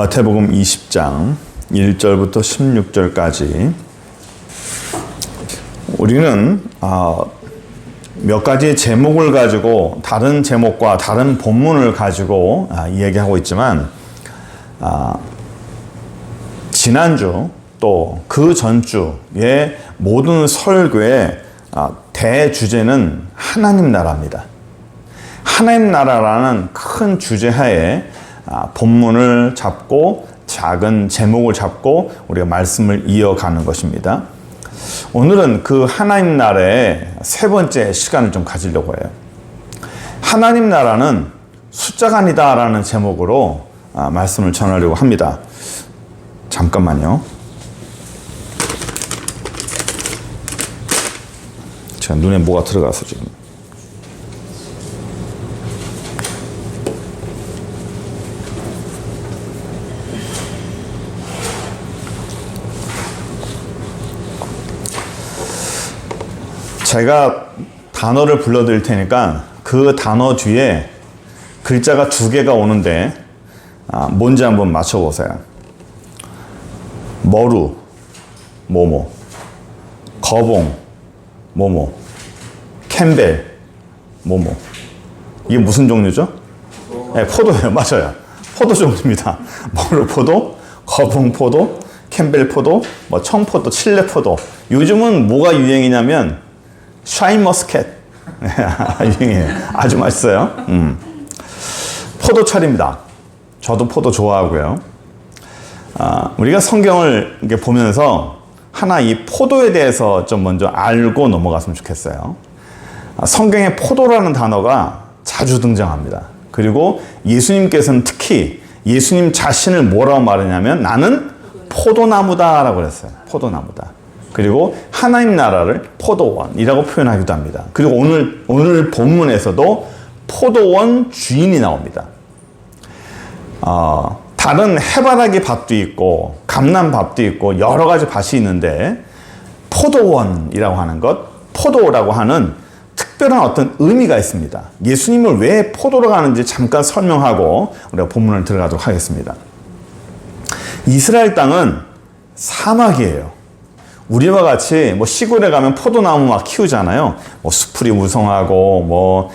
마태복음 20장 1절부터 16절까지 우리는 몇 가지 제목을 가지고 다른 제목과 다른 본문을 가지고 이야기하고 있지만 지난주 또 그 전주의 모든 설교의 대주제는 하나님 나라입니다. 하나님 나라라는 큰 주제하에 본문을 잡고 작은 제목을 잡고 우리가 말씀을 이어가는 것입니다. 오늘은 그 하나님 나라의 세 번째 시간을 좀 가지려고 해요. 하나님 나라는 숫자가 아니다라는 제목으로 말씀을 전하려고 합니다. 잠깐만요. 제가 눈에 뭐가 들어가서 지금. 제가 단어를 불러드릴 테니까 그 단어 뒤에 글자가 두 개가 오는데 뭔지 한번 맞춰보세요. 머루, 모모, 거봉, 모모, 캠벨, 모모. 이게 무슨 종류죠? 네, 포도예요. 맞아요. 포도 종류입니다. 머루 포도, 거봉 포도, 캠벨 포도, 뭐 청포도, 칠레 포도. 요즘은 뭐가 유행이냐면 샤인머스켓 유행이에요. 아주 맛있어요. 포도철입니다. 저도 포도 좋아하고요. 우리가 성경을 이렇게 보면서 하나 이 포도에 대해서 좀 먼저 알고 넘어갔으면 좋겠어요. 성경에 포도라는 단어가 자주 등장합니다. 그리고 예수님께서는 특히 예수님 자신을 뭐라고 말하냐면 나는 포도나무다라고 그랬어요. 포도나무다. 그리고 하나님 나라를 포도원이라고 표현하기도 합니다. 그리고 오늘 본문에서도 포도원 주인이 나옵니다. 다른 해바라기 밭도 있고 감람밭도 있고 여러 가지 밭이 있는데 포도원이라고 하는 것, 포도라고 하는 특별한 어떤 의미가 있습니다. 예수님을 왜 포도로 하는지 잠깐 설명하고 우리가 본문을 들어가도록 하겠습니다. 이스라엘 땅은 사막이에요. 우리와 같이 뭐 시골에 가면 포도나무 막 키우잖아요. 뭐 수풀이 무성하고 뭐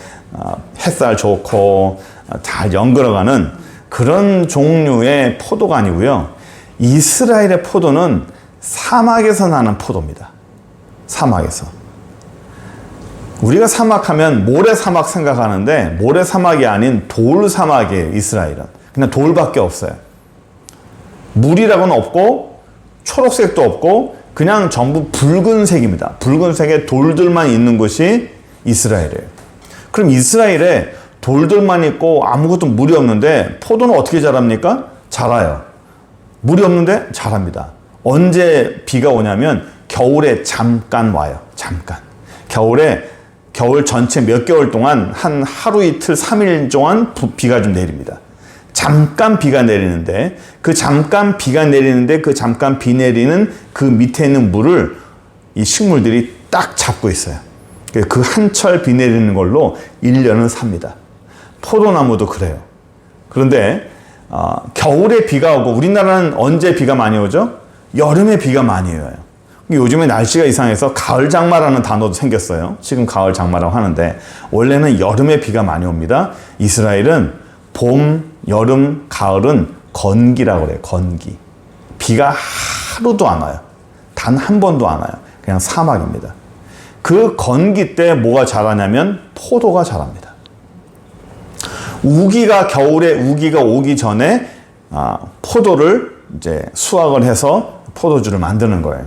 햇살 좋고 잘 연걸어가는 그런 종류의 포도가 아니고요. 이스라엘의 포도는 사막에서 나는 포도입니다. 사막에서. 우리가 사막하면 모래사막 생각하는데 모래사막이 아닌 돌사막이에요. 이스라엘은. 그냥 돌밖에 없어요. 물이라고는 없고 초록색도 없고 그냥 전부 붉은색입니다. 붉은색의 돌들만 있는 곳이 이스라엘이에요. 그럼 이스라엘에 돌들만 있고 아무것도 물이 없는데 포도는 어떻게 자랍니까? 자라요. 물이 없는데 자랍니다. 언제 비가 오냐면 겨울에 잠깐 와요. 잠깐. 겨울 전체 몇 개월 동안 한 하루 이틀 3일 동안 비가 좀 내립니다. 잠깐 비가 내리는데 그 잠깐 비가 내리는데 그 잠깐 비 내리는 그 밑에 있는 물을 이 식물들이 딱 잡고 있어요. 그 한철 비 내리는 걸로 1년은 삽니다. 포도나무도 그래요. 그런데 겨울에 비가 오고 우리나라는 언제 비가 많이 오죠? 여름에 비가 많이 와요. 요즘에 날씨가 이상해서 가을 장마라는 단어도 생겼어요. 지금 가을 장마라고 하는데 원래는 여름에 비가 많이 옵니다. 이스라엘은 봄, 여름, 가을은 건기라고 그래요. 건기. 비가 하루도 안 와요. 단 한 번도 안 와요. 그냥 사막입니다. 그 건기 때 뭐가 자라냐면 포도가 자랍니다. 겨울에 우기가 오기 전에 포도를 이제 수확을 해서 포도주를 만드는 거예요.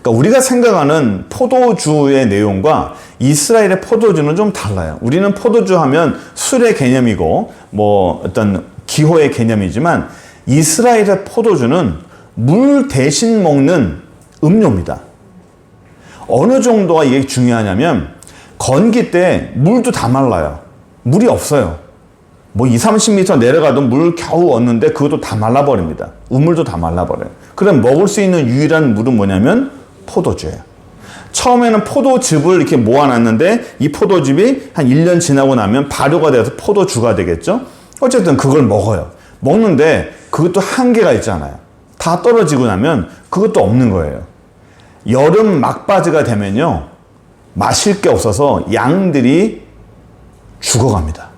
그러니까 우리가 생각하는 포도주의 내용과 이스라엘의 포도주는 좀 달라요. 우리는 포도주 하면 술의 개념이고 뭐 어떤 기호의 개념이지만 이스라엘의 포도주는 물 대신 먹는 음료입니다. 어느 정도가 이게 중요하냐면 건기 때 물도 다 말라요. 물이 없어요. 뭐 20-30m 내려가도 물 겨우 얻는데 그것도 다 말라버립니다. 우물도 다 말라버려요. 그럼 먹을 수 있는 유일한 물은 뭐냐면 포도주예요. 처음에는 포도즙을 이렇게 모아놨는데 이 포도즙이 한 1년 지나고 나면 발효가 돼서 포도주가 되겠죠. 어쨌든 그걸 먹어요. 먹는데 그것도 한계가 있잖아요. 다 떨어지고 나면 그것도 없는 거예요. 여름 막바지가 되면요, 마실 게 없어서 양들이 죽어갑니다.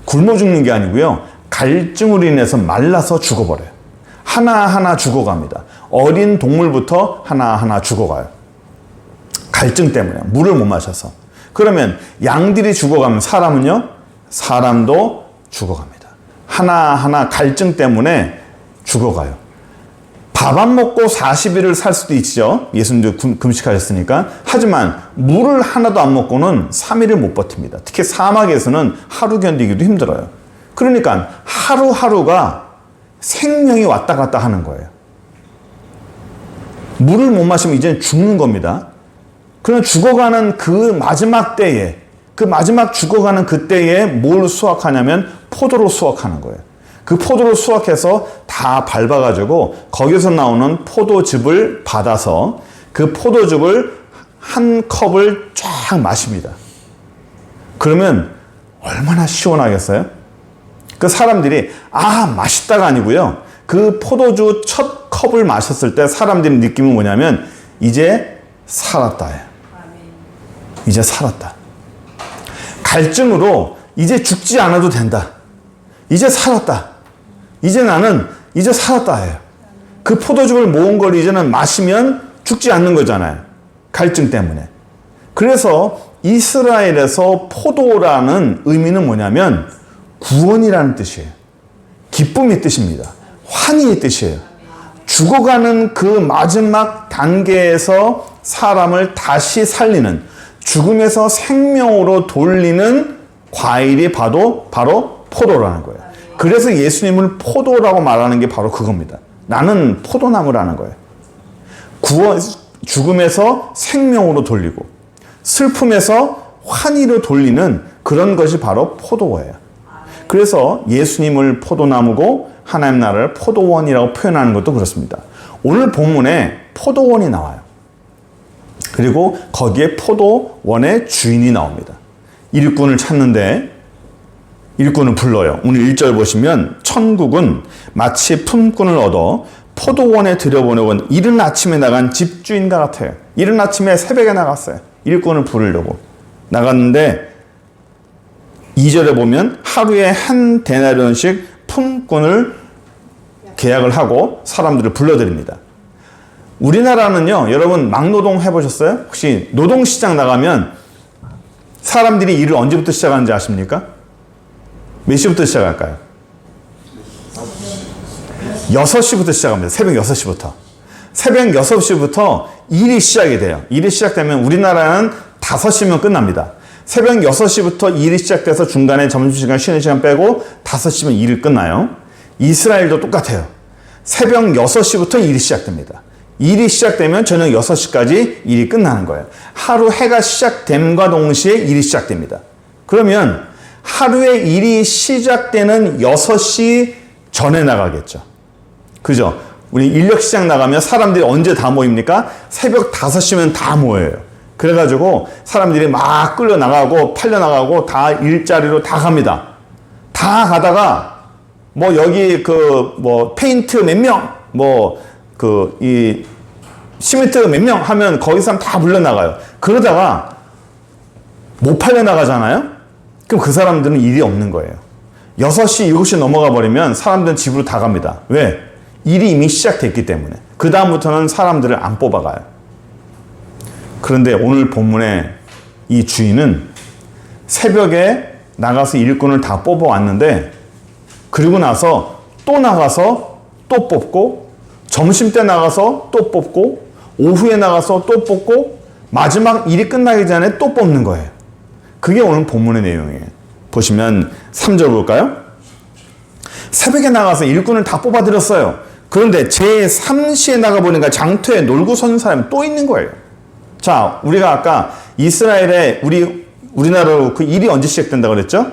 굶어 죽는 게 아니고요, 갈증으로 인해서 말라서 죽어버려요. 하나하나 죽어갑니다. 어린 동물부터 하나하나 죽어가요. 갈증 때문에, 물을 못 마셔서. 그러면 양들이 죽어가면 사람은요? 사람도 죽어갑니다. 하나하나 갈증 때문에 죽어가요. 밥 안 먹고 40일을 살 수도 있죠. 예수님도 금식하셨으니까. 하지만 물을 하나도 안 먹고는 3일을 못 버팁니다. 특히 사막에서는 하루 견디기도 힘들어요. 그러니까 하루하루가 생명이 왔다 갔다 하는 거예요. 물을 못 마시면 이제는 죽는 겁니다. 그럼 죽어가는 그 마지막 때에, 그 마지막 죽어가는 그때에 뭘 수확하냐면 포도를 수확하는 거예요. 그 포도를 수확해서 다 밟아가지고 거기서 나오는 포도즙을 받아서 그 포도즙을 한 컵을 쫙 마십니다. 그러면 얼마나 시원하겠어요? 그 사람들이 맛있다가 아니고요, 그 포도주 첫 컵을 마셨을 때 사람들이 느낌은 뭐냐면 이제 살았다예요. 이제 살았다. 갈증으로 이제 죽지 않아도 된다. 이제 살았다. 이제 나는 이제 살았다예요. 그 포도즙을 모은 걸 이제는 마시면 죽지 않는 거잖아요. 갈증 때문에. 그래서 이스라엘에서 포도라는 의미는 뭐냐면 구원이라는 뜻이에요. 기쁨의 뜻입니다. 환희의 뜻이에요. 죽어가는 그 마지막 단계에서 사람을 다시 살리는, 죽음에서 생명으로 돌리는 과일이 바로 포도라는 거예요. 그래서 예수님을 포도라고 말하는 게 바로 그겁니다. 나는 포도나무라는 거예요. 죽음에서 생명으로 돌리고 슬픔에서 환희로 돌리는 그런 것이 바로 포도예요. 그래서 예수님을 포도나무고 하나님 나라를 포도원이라고 표현하는 것도 그렇습니다. 오늘 본문에 포도원이 나와요. 그리고 거기에 포도원의 주인이 나옵니다. 일꾼을 찾는데 일꾼을 불러요. 오늘 1절 보시면 천국은 마치 품꾼을 얻어 포도원에 들여보내고 이른 아침에 나간 집주인과 같아요. 이른 아침에 새벽에 나갔어요. 일꾼을 부르려고 나갔는데 2절에 보면 하루에 한 데나리온씩 품꾼을 계약을 하고 사람들을 불러드립니다. 우리나라는요, 여러분 막노동 해보셨어요? 혹시 노동시장 나가면 사람들이 일을 언제부터 시작하는지 아십니까? 몇 시부터 시작할까요? 6시부터 시작합니다. 새벽 6시부터. 새벽 6시부터 일이 시작이 돼요. 일이 시작되면 우리나라는 5시면 끝납니다. 새벽 6시부터 일이 시작돼서 중간에 점심시간 쉬는 시간 빼고 5시면 일이 끝나요. 이스라엘도 똑같아요. 새벽 6시부터 일이 시작됩니다. 일이 시작되면 저녁 6시까지 일이 끝나는 거예요. 하루 해가 시작됨과 동시에 일이 시작됩니다. 그러면 하루에 일이 시작되는 6시 전에 나가겠죠. 그죠? 우리 인력시장 나가면 사람들이 언제 다 모입니까? 새벽 5시면 다 모여요. 그래가지고 사람들이 막 끌려 나가고 팔려 나가고 다 일자리로 다 갑니다. 다 가다가 뭐 여기 페인트 몇 명, 이 시멘트 몇 명 하면 거기 사람 다 불려 나가요. 그러다가 못 팔려 나가잖아요. 그럼 그 사람들은 일이 없는 거예요. 6시, 7시 넘어가 버리면 사람들은 집으로 다 갑니다. 왜? 일이 이미 시작됐기 때문에. 그 다음부터는 사람들을 안 뽑아가요. 그런데 오늘 본문에 이 주인은 새벽에 나가서 일꾼을 다 뽑아왔는데 그리고 나서 또 나가서 또 뽑고 점심때 나가서 또 뽑고 오후에 나가서 또 뽑고 마지막 일이 끝나기 전에 또 뽑는 거예요. 그게 오늘 본문의 내용이에요. 보시면 3절 볼까요? 새벽에 나가서 일꾼을 다 뽑아들였어요. 그런데 제3시에 나가보니까 장터에 놀고 서는 사람이 또 있는 거예요. 자, 우리가 아까 이스라엘에 우리나라로 그 일이 언제 시작된다고 그랬죠?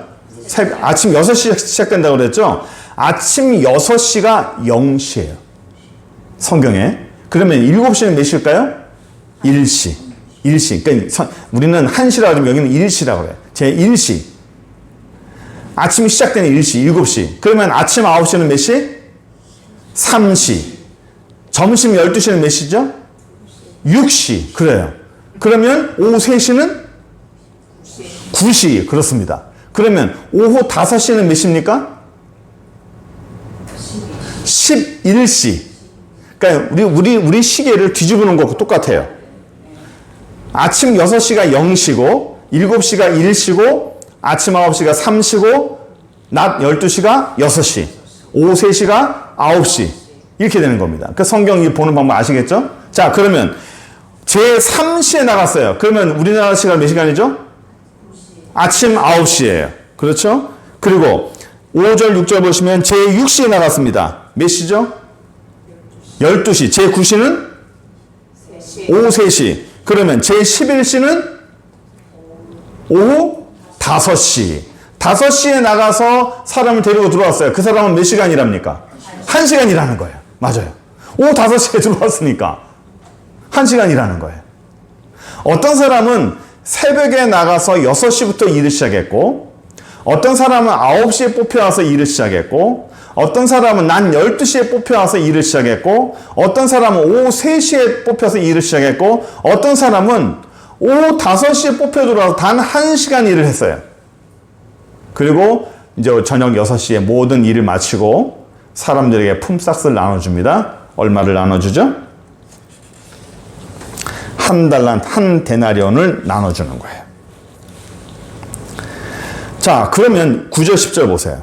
아침 6시에 시작된다고 그랬죠? 아침 6시가 0시예요. 성경에. 그러면 7시는 몇 시일까요? 1시. 1시. 그러니까 우리는 1시라고 하면 여기는 1시라고 그래요. 제1시. 아침이 시작되는 1시, 7시. 그러면 아침 9시는 몇 시? 3시. 점심 12시는 몇 시죠? 6시. 그래요. 그러면 오후 3시는 9시. 그렇습니다. 그러면 오후 5시는 몇 시입니까? 11시. 그러니까 우리 시계를 뒤집어놓은 것과 똑같아요. 아침 6시가 0시고, 7시가 1시고, 아침 9시가 3시고, 낮 12시가 6시, 오후 3시가 9시. 이렇게 되는 겁니다. 그 성경 보는 방법 아시겠죠? 자, 그러면 제3시에 나갔어요. 그러면 우리나라 시간 몇 시간이죠? 아침 9시예요. 그렇죠? 그리고 5절, 6절 보시면 제6시에 나갔습니다. 몇 시죠? 12시. 제9시는? 오후 3시. 그러면 제11시는? 오후 5시. 5시에 나가서 사람을 데리고 들어왔어요. 그 사람은 몇 시간이랍니까? 1시간 일하는 거예요. 맞아요. 오후 5시에 들어왔으니까 1시간 일하는 거예요. 어떤 사람은 새벽에 나가서 6시부터 일을 시작했고, 어떤 사람은 9시에 뽑혀와서 일을 시작했고, 어떤 사람은 낮 12시에 뽑혀와서 일을 시작했고, 어떤 사람은 오후 3시에 뽑혀서 일을 시작했고, 어떤 사람은 오후 5시에 뽑혀 들어와서 단 1시간 일을 했어요. 그리고 이제 저녁 6시에 모든 일을 마치고 사람들에게 품삯을 나눠줍니다. 얼마를 나눠주죠? 한 달란트, 한 데나리온을 나눠주는 거예요. 자, 그러면 9절, 10절 보세요.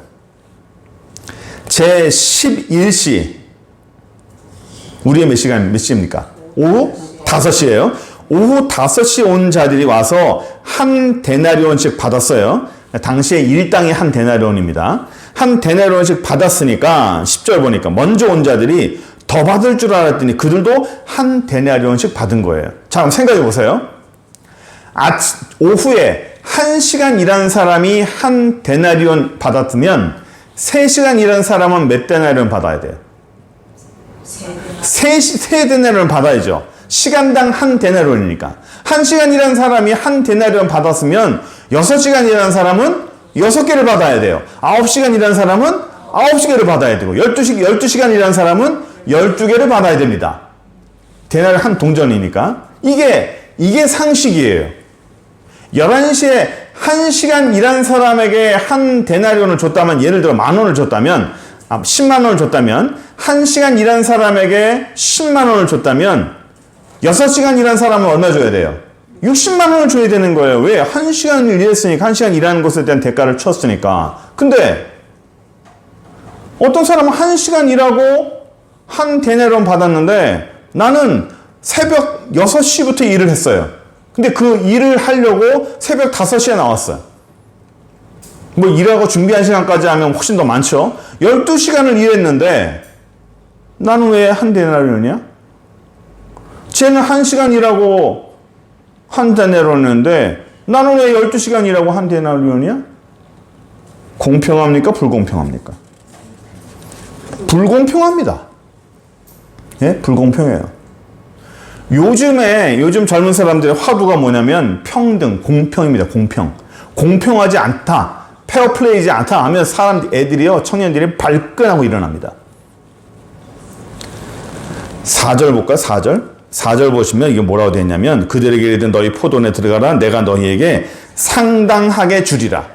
제11시, 우리의 몇 시입니까? 오후 5시예요. 오후 5시 온 자들이 와서 한 데나리온씩 받았어요. 당시에 일당이 한 데나리온입니다. 한 데나리온씩 받았으니까 10절 보니까 먼저 온 자들이 더 받을 줄 알았더니 그들도 한 데나리온씩 받은 거예요. 자, 그럼 생각해 보세요. 오후에 1시간 일한 사람이 한 데나리온 받았으면 3시간 일한 사람은 몇 데나리온 받아야 돼요? 3데나리온 받아야죠. 시간당 한 데나리온이니까. 1시간 일한 사람이 한 데나리온 받았으면 6시간 일한 사람은 6개를 받아야 돼요. 9시간 일한 사람은 9개를 받아야 되고, 12시간 일한 사람은 12개를 받아야 됩니다. 데나리온 한 동전이니까. 이게 상식이에요. 11시에 1시간 일한 사람에게 한 데나리온을 줬다면, 예를 들어 10,000원을 줬다면, 10만 원을 줬다면, 1시간 일한 사람에게 10만 원을 줬다면, 6시간 일한 사람은 얼마 줘야 돼요? 60만 원을 줘야 되는 거예요. 왜? 1시간을 일했으니까, 1시간 일하는 것에 대한 대가를 쳤으니까. 근데, 어떤 사람은 1시간 일하고 한 데나리온 받았는데, 나는 새벽 6시부터 일을 했어요. 근데 그 일을 하려고 새벽 5시에 나왔어요. 뭐 일하고 준비한 시간까지 하면 훨씬 더 많죠. 12시간을 일했는데 나는 왜 한 데나리온이야? 쟤는 1시간 일하고 한 데나리온인데 나는 왜 12시간 일하고 한 데나리온이야? 공평합니까? 불공평합니까? 불공평합니다. 예? 불공평해요. 요즘 젊은 사람들의 화두가 뭐냐면 평등, 공평입니다. 공평하지 않다, 페어플레이지 않다 하면 애들이요, 청년들이 발끈하고 일어납니다. 4절 볼까요? 4절 보시면 이게 뭐라고 되어 있냐면, 그들에게 이르되 너희 포도원에 들어가라, 내가 너희에게 상당하게 주리라.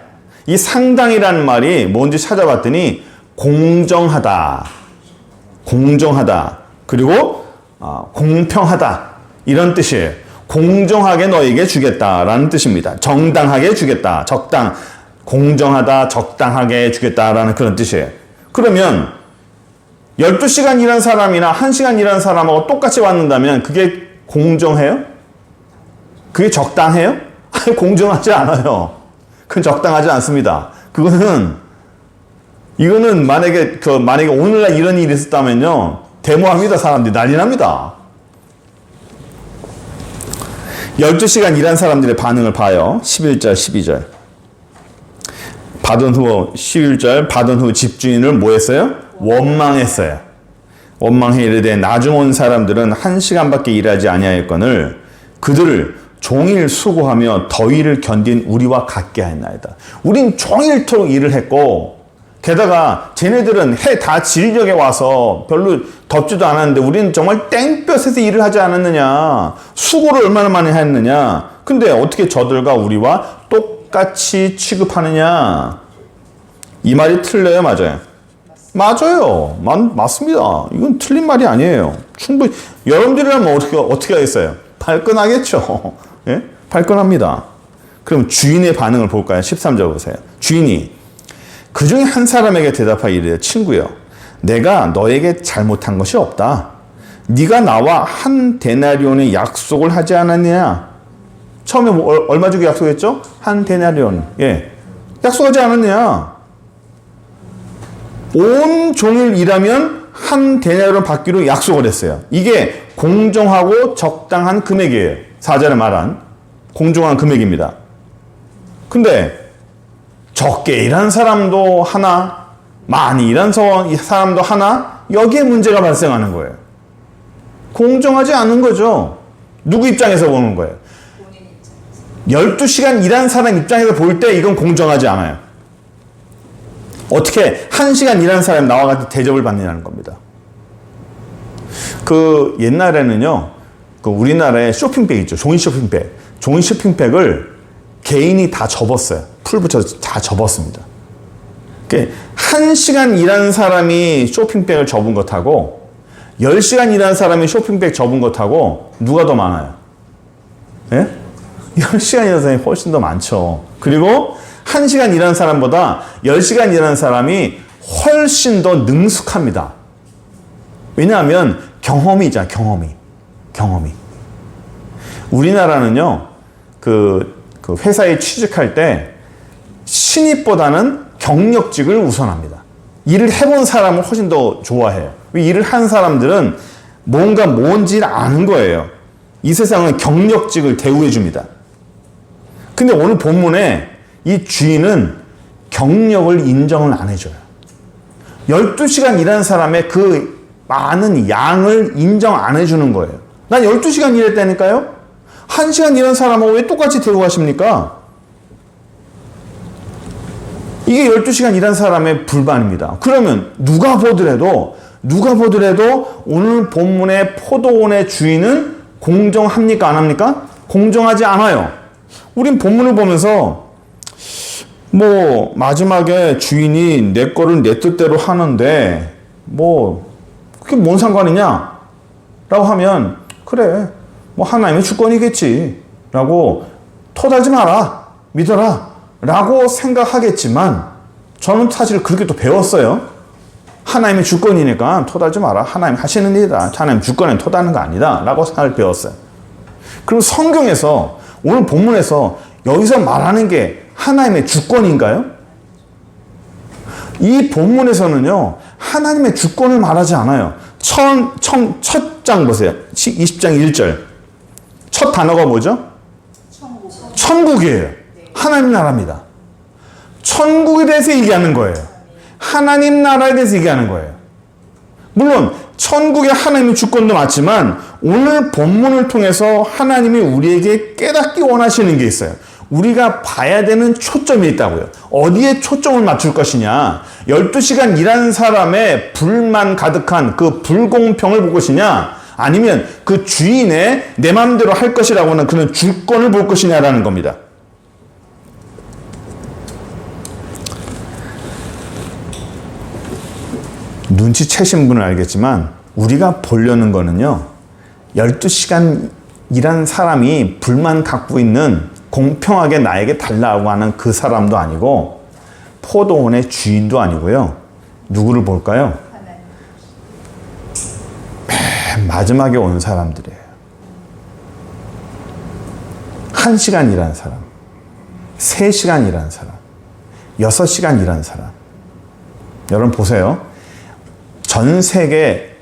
이 상당이라는 말이 뭔지 찾아봤더니 공정하다, 그리고 공평하다, 이런 뜻이에요. 공정하게 너에게 주겠다라는 뜻입니다. 정당하게 주겠다, 공정하다, 적당하게 주겠다라는 그런 뜻이에요. 그러면 12시간 일한 사람이나 1시간 일한 사람하고 똑같이 받는다면 그게 공정해요? 그게 적당해요? 아니, 공정하지 않아요. 그건 적당하지 않습니다. 이거는 만약에 오늘날 이런 일이 있었다면요, 데모합니다. 사람들이 난리 납니다. 12시간 일한 사람들의 반응을 봐요. 11절, 12절. 받은 후, 11절, 받은 후 집주인을 뭐 했어요? 원망했어요. 원망해 이르되 나중 온 사람들은 1시간밖에 일하지 아니하였거늘 그들을 종일 수고하며 더위를 견딘 우리와 같게 하였나이다. 우린 종일토록 일을 했고 게다가 쟤네들은 해 다 지리적에 와서 별로 덥지도 않았는데 우리는 정말 땡볕에서 일을 하지 않았느냐. 수고를 얼마나 많이 했느냐. 근데 어떻게 저들과 우리와 똑같이 취급하느냐. 이 말이 틀려요, 맞아요? 맞아요. 맞습니다. 이건 틀린 말이 아니에요. 충분히 여러분들이라면 어떻게 하겠어요? 발끈하겠죠. 예? 발끈합니다. 그럼 주인의 반응을 볼까요? 13절 보세요. 주인이 그 중에 한 사람에게 대답하여 이르되 친구여 내가 너에게 잘못한 것이 없다. 네가 나와 한 데나리온의 약속을 하지 않았느냐? 처음에 얼마 주기 약속했죠? 한 데나리온. 예. 약속하지 않았느냐? 온 종일 일하면 한 데나리온 받기로 약속을 했어요. 이게 공정하고 적당한 금액이에요. 4절에 말한 공정한 금액입니다. 근데 적게 일한 사람도 하나, 많이 일한 사람도 하나, 여기에 문제가 발생하는 거예요. 공정하지 않은 거죠. 누구 입장에서 보는 거예요? 12시간 일한 사람 입장에서 볼 때 이건 공정하지 않아요. 어떻게 1시간 일한 사람이 나와 같이 대접을 받느냐는 겁니다. 그 옛날에는요, 그 우리나라에 쇼핑백 있죠. 종이 쇼핑백. 종이 쇼핑백을 개인이 다 접었어요. 풀 붙여서 다 접었습니다. 1시간 일한 사람이 쇼핑백을 접은 것하고 10시간 일한 사람이 쇼핑백 접은 것하고 누가 더 많아요? 예? 10시간 일한 사람이 훨씬 더 많죠. 그리고 1시간 일한 사람보다 10시간 일한 사람이 훨씬 더 능숙합니다. 왜냐하면 경험이죠. 경험이. 우리나라는요, 그 회사에 취직할 때 신입보다는 경력직을 우선합니다. 일을 해본 사람을 훨씬 더 좋아해요. 일을 한 사람들은 뭔지를 아는 거예요. 이 세상은 경력직을 대우해 줍니다. 근데 오늘 본문에 이 주인은 경력을 인정을 안 해줘요. 12시간 일한 사람의 그 많은 양을 인정 안 해주는 거예요. 난 12시간 일했다니까요? 1시간 일한 사람하고 왜 똑같이 대우하십니까? 이게 12시간 일한 사람의 불만입니다. 그러면 누가 보더라도 오늘 본문의 포도원의 주인은 공정합니까? 안 합니까? 공정하지 않아요. 우린 본문을 보면서 마지막에 주인이 내 거를 내 뜻대로 하는데 그게 뭔 상관이냐? 라고 하면 그래. 하나님의 주권이겠지. 라고 토달지 마라. 믿어라. 라고 생각하겠지만 저는 사실 그렇게 또 배웠어요. 하나님의 주권이니까 토달지 마라. 하나님 하시는 일이다. 하나님 주권에 토다는 거 아니다. 라고 생각을 배웠어요. 그럼 성경에서 오늘 본문에서 여기서 말하는 게 하나님의 주권인가요? 이 본문에서는요. 하나님의 주권을 말하지 않아요. 첫 장 보세요. 20장 1절. 첫 단어가 뭐죠? 천국이에요. 하나님 나라입니다. 천국에 대해서 얘기하는 거예요. 하나님 나라에 대해서 얘기하는 거예요. 물론 천국의 하나님의 주권도 맞지만 오늘 본문을 통해서 하나님이 우리에게 깨닫기 원하시는 게 있어요. 우리가 봐야 되는 초점이 있다고요. 어디에 초점을 맞출 것이냐. 12시간 일하는 사람의 불만 가득한 그 불공평을 볼 것이냐. 아니면 그 주인의 내 마음대로 할 것이라고 하는 그런 주권을 볼 것이냐라는 겁니다. 눈치채신 분은 알겠지만 우리가 보려는 거는요. 12시간 일한 사람이 불만 갖고 있는 공평하게 나에게 달라고 하는 그 사람도 아니고 포도원의 주인도 아니고요. 누구를 볼까요? 맨 마지막에 온 사람들이에요. 1시간 일한 사람, 3시간 일한 사람, 6시간 일한 사람. 여러분 보세요. 전 세계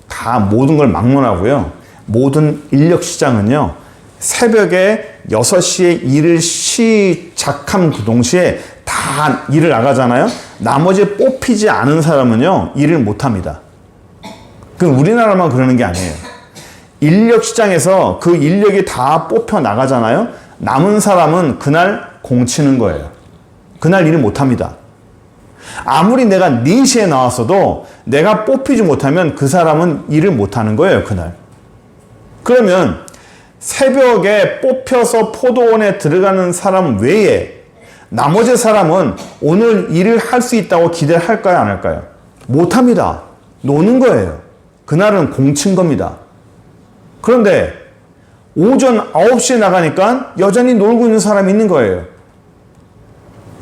다 모든 걸 막론하고요. 모든 인력 시장은요. 새벽에 6시에 일을 시작한 그 동시에 다 일을 나가잖아요. 나머지 뽑히지 않은 사람은요. 일을 못합니다. 그건 우리나라만 그러는 게 아니에요. 인력 시장에서 그 인력이 다 뽑혀 나가잖아요. 남은 사람은 그날 공치는 거예요. 그날 일을 못합니다. 아무리 내가 4시에 나왔어도 내가 뽑히지 못하면 그 사람은 일을 못하는 거예요, 그날. 그러면 새벽에 뽑혀서 포도원에 들어가는 사람 외에 나머지 사람은 오늘 일을 할 수 있다고 기대를 할까요, 안 할까요? 못합니다. 노는 거예요. 그날은 공친 겁니다. 그런데 오전 9시에 나가니까 여전히 놀고 있는 사람이 있는 거예요.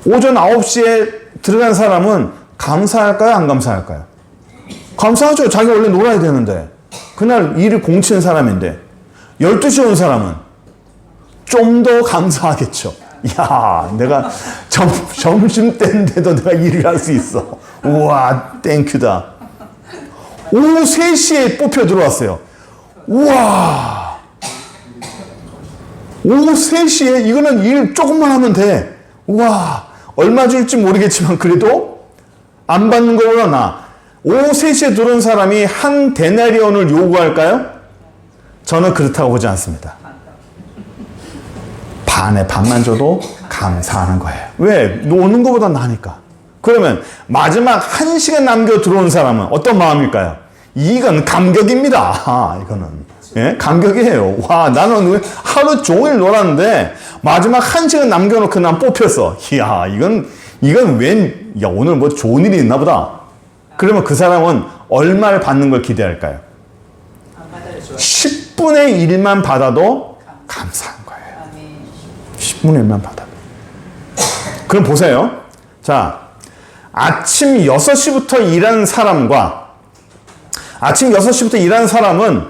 오전 9시에 들어간 사람은 감사할까요, 안 감사할까요? 감사하죠. 자기 원래 놀아야 되는데. 그날 일을 공치는 사람인데. 12시에 온 사람은 좀 더 감사하겠죠. 야, 내가 점심 때인데도 내가 일을 할 수 있어. 우와, 땡큐다. 오후 3시에 뽑혀 들어왔어요. 우와. 오후 3시에 이거는 일 조금만 하면 돼. 우와. 얼마 줄지 모르겠지만 그래도 안 받는 거보다 나. 오후 3시에 들어온 사람이 한 데나리온을 요구할까요? 저는 그렇다고 보지 않습니다. 반에 반만 줘도 감사하는 거예요. 왜? 노는 것보다 나으니까. 그러면 마지막 1시간 남겨 들어온 사람은 어떤 마음일까요? 이건 감격입니다. 이거는. 예? 감격이에요. 와, 나는 하루 종일 놀았는데 마지막 1시간 남겨놓고 난 뽑혔어. 이야, 이건 웬, 야, 오늘 뭐 좋은 일이 있나 보다. 그러면 그 사람은 얼마를 받는 걸 기대할까요? 10분의 1만 받아도 감사한 거예요. 10분의 1만 받아도. 그럼 보세요. 자, 아침 6시부터 일하는 사람과 아침 6시부터 일하는 사람은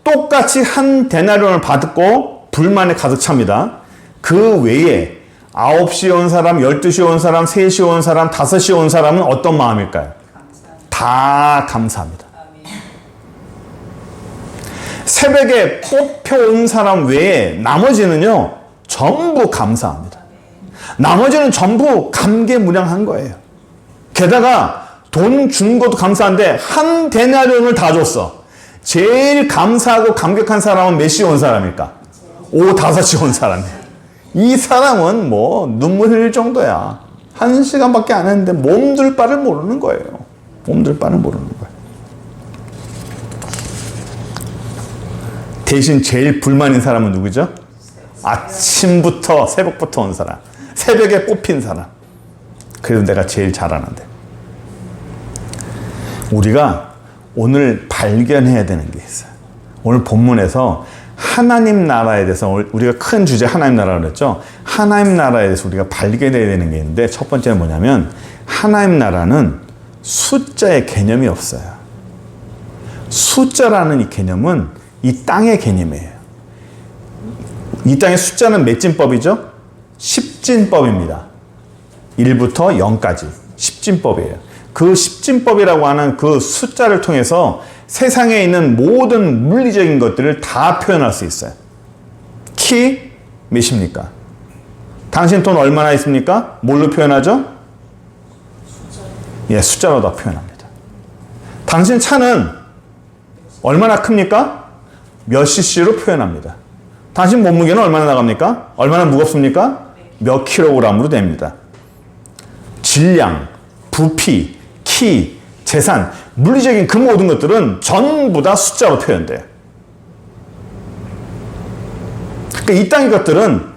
똑같이 한 데나리온을 받고 불만에 가득 찹니다. 그 외에 9시에 온 사람, 12시에 온 사람, 3시에 온 사람, 5시에 온 사람은 어떤 마음일까요? 다 감사합니다. 새벽에 뽑혀온 사람 외에 나머지는요, 전부 감사합니다. 나머지는 전부 감개무량한 거예요. 게다가 돈 준 것도 감사한데 한 데나리온을 다 줬어. 제일 감사하고 감격한 사람은 몇 시에 온 사람일까? 오후 5시에 온 사람이에요. 이 사람은 뭐 눈물 흘릴 정도야. 1시간밖에 안 했는데 몸둘 바를 모르는 거예요. 몸둘 바를 모르는 거예요. 대신 제일 불만인 사람은 누구죠? 아침부터 새벽부터 온 사람. 새벽에 뽑힌 사람. 그래도 내가 제일 잘하는데. 우리가 오늘 발견해야 되는 게 있어요. 오늘 본문에서 하나님 나라에 대해서, 우리가 큰 주제 하나님 나라라고 그랬죠. 하나님 나라에 대해서 우리가 발견해야 되는 게 있는데, 첫 번째는 뭐냐면 하나님 나라는 숫자의 개념이 없어요. 숫자라는 이 개념은 이 땅의 개념이에요. 이 땅의 숫자는 몇 진법이죠? 10진법입니다. 1부터 0까지 10진법이에요. 그 10진법이라고 하는 그 숫자를 통해서 세상에 있는 모든 물리적인 것들을 다 표현할 수 있어요. 키 몇입니까? 당신 돈 얼마나 있습니까? 뭘로 표현하죠? 예, 숫자로 다 표현합니다. 당신 차는 얼마나 큽니까? 몇 cc로 표현합니다. 당신 몸무게는 얼마나 나갑니까? 얼마나 무겁습니까? 몇 킬로그램으로 됩니다. 질량, 부피, 키, 재산, 물리적인 그 모든 것들은 전부 다 숫자로 표현돼요. 그러니까 이 땅의 것들은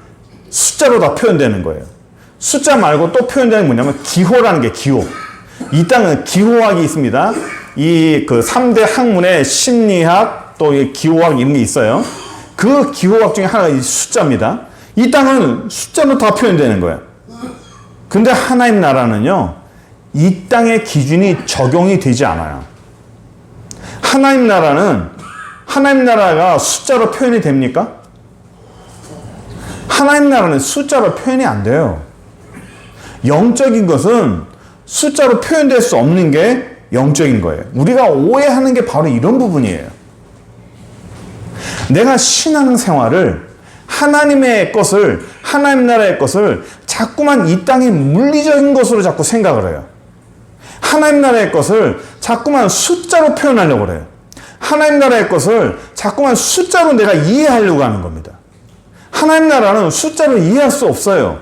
숫자로 다 표현되는 거예요. 숫자 말고 또 표현되는 게 뭐냐면 기호라는 게 기호. 이 땅은 기호학이 있습니다. 이 그 3대 학문의 심리학, 또 기호학 이런 게 있어요. 그 기호학 중에 하나가 이 숫자입니다. 이 땅은 숫자로 다 표현되는 거예요. 근데 하나님 나라는요, 이 땅의 기준이 적용이 되지 않아요. 하나님 나라는, 하나님 나라가 숫자로 표현이 됩니까? 하나님 나라는 숫자로 표현이 안 돼요. 영적인 것은 숫자로 표현될 수 없는 게 영적인 거예요. 우리가 오해하는 게 바로 이런 부분이에요. 내가 신앙 생활을, 하나님의 것을, 하나님 나라의 것을 자꾸만 이 땅의 물리적인 것으로 자꾸 생각을 해요. 하나님 나라의 것을 자꾸만 숫자로 표현하려고 그래요. 하나님 나라의 것을 자꾸만 숫자로 내가 이해하려고 하는 겁니다. 하나님 나라는 숫자로 이해할 수 없어요.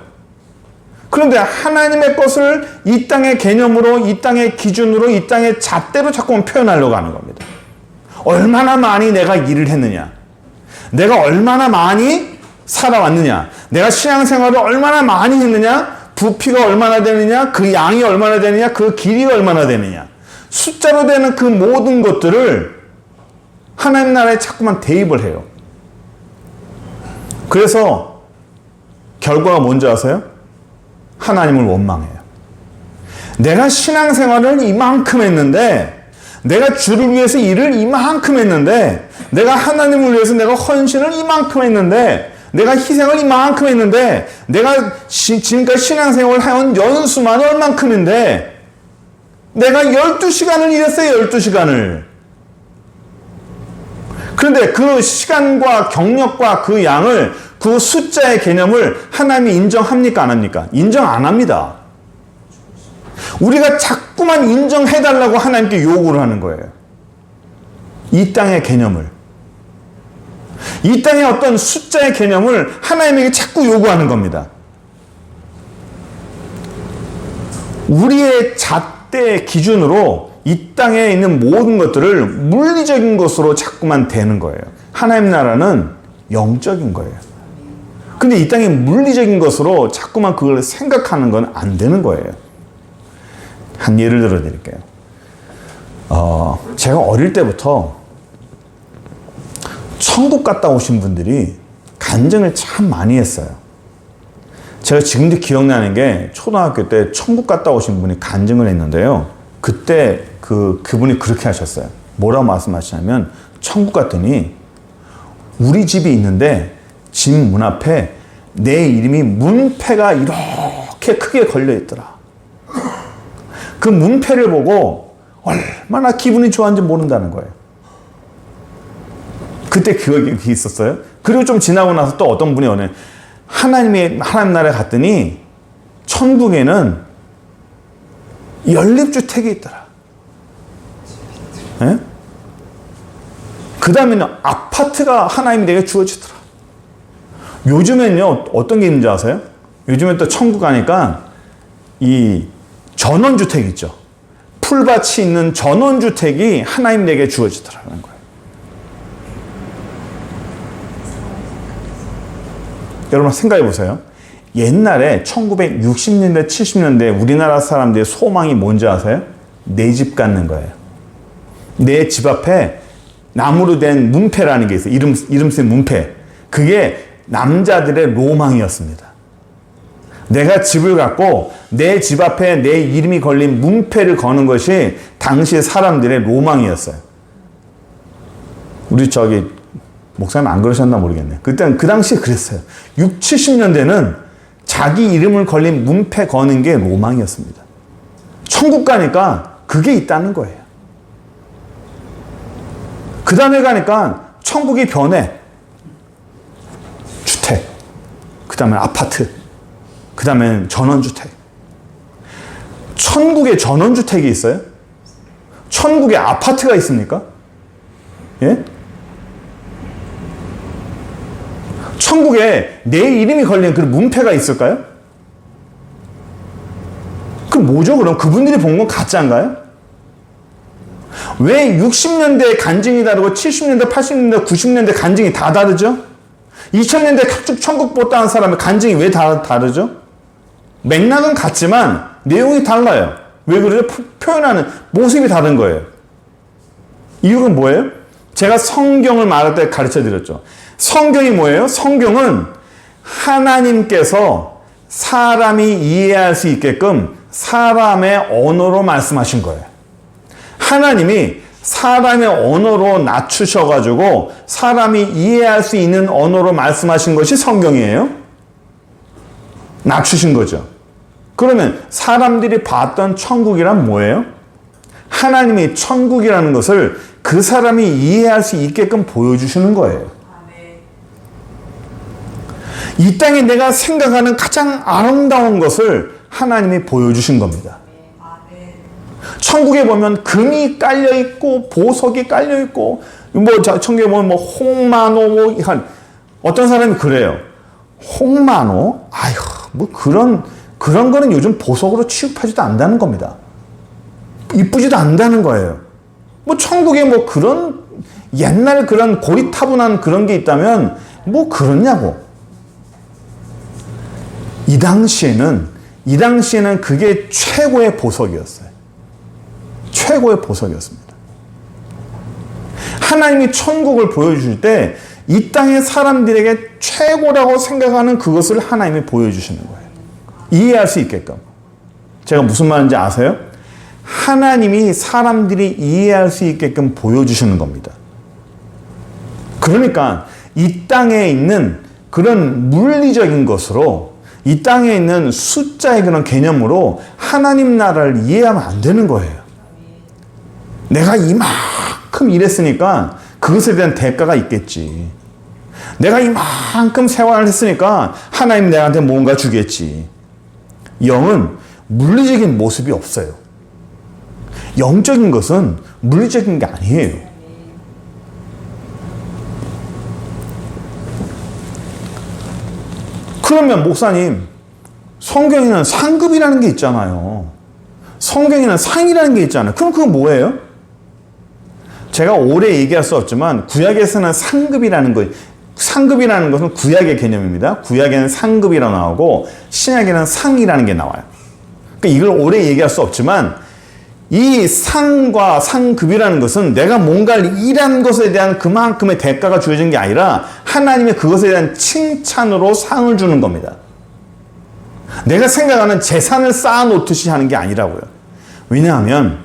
그런데 하나님의 것을 이 땅의 개념으로, 이 땅의 기준으로, 이 땅의 잣대로 자꾸만 표현하려고 하는 겁니다. 얼마나 많이 내가 일을 했느냐, 내가 얼마나 많이 살아왔느냐, 내가 신앙생활을 얼마나 많이 했느냐, 부피가 얼마나 되느냐, 그 양이 얼마나 되느냐, 그 길이가 얼마나 되느냐, 숫자로 되는 그 모든 것들을 하나님 나라에 자꾸만 대입을 해요. 그래서 결과가 뭔지 아세요? 하나님을 원망해요. 내가 신앙생활을 이만큼 했는데, 내가 주를 위해서 일을 이만큼 했는데, 내가 하나님을 위해서 내가 헌신을 이만큼 했는데, 내가 희생을 이만큼 했는데, 내가 지금까지 신앙생활을 해온 연수만 얼만큼인데, 내가 12시간을 일했어요. 12시간을. 그런데 그 시간과 경력과 그 양을, 그 숫자의 개념을 하나님이 인정합니까? 안 합니까? 인정 안 합니다. 우리가 자꾸만 인정해달라고 하나님께 요구를 하는 거예요. 이 땅의 개념을. 이 땅의 어떤 숫자의 개념을 하나님에게 자꾸 요구하는 겁니다. 우리의 잣대 기준으로 이 땅에 있는 모든 것들을 물리적인 것으로 자꾸만 되는 거예요. 하나님 나라는 영적인 거예요. 근데 이 땅의 물리적인 것으로 자꾸만 그걸 생각하는 건 안 되는 거예요. 한 예를 들어 드릴게요. 제가 어릴 때부터 천국 갔다 오신 분들이 간증을 참 많이 했어요. 제가 지금도 기억나는 게 초등학교 때 천국 갔다 오신 분이 간증을 했는데요. 그때 그분이 그렇게 하셨어요. 뭐라고 말씀하시냐면, 천국 갔더니 우리 집이 있는데 집 문 앞에 내 이름이 문패가 이렇게 크게 걸려 있더라. 그 문패를 보고 얼마나 기분이 좋았는지 모른다는 거예요. 그때 그게 있었어요. 그리고 좀 지나고 나서 또 어떤 분이 오늘 하나님 나라에 갔더니 천국에는 연립주택이 있더라. 네? 그 다음에는 아파트가 하나님이 내게 주어지더라. 요즘엔요, 어떤 게 있는지 아세요? 요즘엔 또 천국 가니까 이 전원주택 있죠. 풀밭이 있는 전원주택이 하나님 내게 주어지더라는 거예요. 여러분 생각해 보세요. 옛날에 1960년대, 70년대 우리나라 사람들의 소망이 뭔지 아세요? 내 집 갖는 거예요. 내 집 앞에 나무로 된 문패라는 게 있어요. 이름 쓴 문패. 그게 남자들의 로망이었습니다. 내가 집을 갖고 내 집 앞에 내 이름이 걸린 문패를 거는 것이 당시 사람들의 로망이었어요. 우리 목사님 안 그러셨나 모르겠네. 그때는 그 당시에 그랬어요. 60, 70년대는 자기 이름을 걸린 문패 거는 게 로망이었습니다. 천국 가니까 그게 있다는 거예요. 그 다음에 가니까 천국이 변해. 주택, 그 다음에 아파트, 그 다음에 전원주택. 천국에 전원주택이 있어요? 천국에 아파트가 있습니까? 예? 천국에 내 이름이 걸린 그 문패가 있을까요? 그 뭐죠? 그럼 그분들이 본 건 가짜인가요? 왜 60년대 간증이 다르고 70년대, 80년대, 90년대 간증이 다 다르죠? 2000년대 천국 봤다는 사람의 간증이 왜 다르죠? 맥락은 같지만 내용이 달라요. 왜 그러죠? 표현하는 모습이 다른 거예요. 이유가 뭐예요? 제가 성경을 말할 때 가르쳐 드렸죠. 성경이 뭐예요? 성경은 하나님께서 사람이 이해할 수 있게끔 사람의 언어로 말씀하신 거예요. 하나님이 사람의 언어로 낮추셔가지고 사람이 이해할 수 있는 언어로 말씀하신 것이 성경이에요. 낮추신 거죠. 그러면 사람들이 봤던 천국이란 뭐예요? 하나님이 천국이라는 것을 그 사람이 이해할 수 있게끔 보여주시는 거예요. 이 땅에 내가 생각하는 가장 아름다운 것을 하나님이 보여주신 겁니다. 천국에 보면 금이 깔려 있고 보석이 깔려 있고 천국에 보면 홍마노 어떤 사람이 그래요. 홍마노? 아휴 그런 거는 요즘 보석으로 취급하지도 않는다는 겁니다. 이쁘지도 않다는 거예요. 천국에 그런 옛날 그런 고리타분한 그런 게 있다면 그렇냐고. 이 당시에는 그게 최고의 보석이었어요. 최고의 보석이었습니다. 하나님이 천국을 보여주실 때 이 땅의 사람들에게 최고라고 생각하는 그것을 하나님이 보여주시는 거예요. 이해할 수 있게끔. 제가 무슨 말인지 아세요? 하나님이 사람들이 이해할 수 있게끔 보여주시는 겁니다. 그러니까 이 땅에 있는 그런 물리적인 것으로, 이 땅에 있는 숫자의 그런 개념으로 하나님 나라를 이해하면 안 되는 거예요. 내가 이만큼 일했으니까 그것에 대한 대가가 있겠지. 내가 이만큼 생활을 했으니까 하나님 내한테 뭔가 주겠지. 영은 물리적인 모습이 없어요. 영적인 것은 물리적인 게 아니에요. 그러면 목사님, 성경에는 상급이라는 게 있잖아요. 성경에는 상이라는 게 있잖아요. 그럼 그건 뭐예요? 제가 오래 얘기할 수 없지만 구약에서는 상급이라는 것은 구약의 개념입니다. 구약에는 상급이라고 나오고 신약에는 상이라는 게 나와요. 그러니까 이걸 오래 얘기할 수 없지만 이 상과 상급이라는 것은 내가 뭔가를 일한 것에 대한 그만큼의 대가가 주어진 게 아니라 하나님의 그것에 대한 칭찬으로 상을 주는 겁니다. 내가 생각하는 재산을 쌓아놓듯이 하는 게 아니라고요. 왜냐하면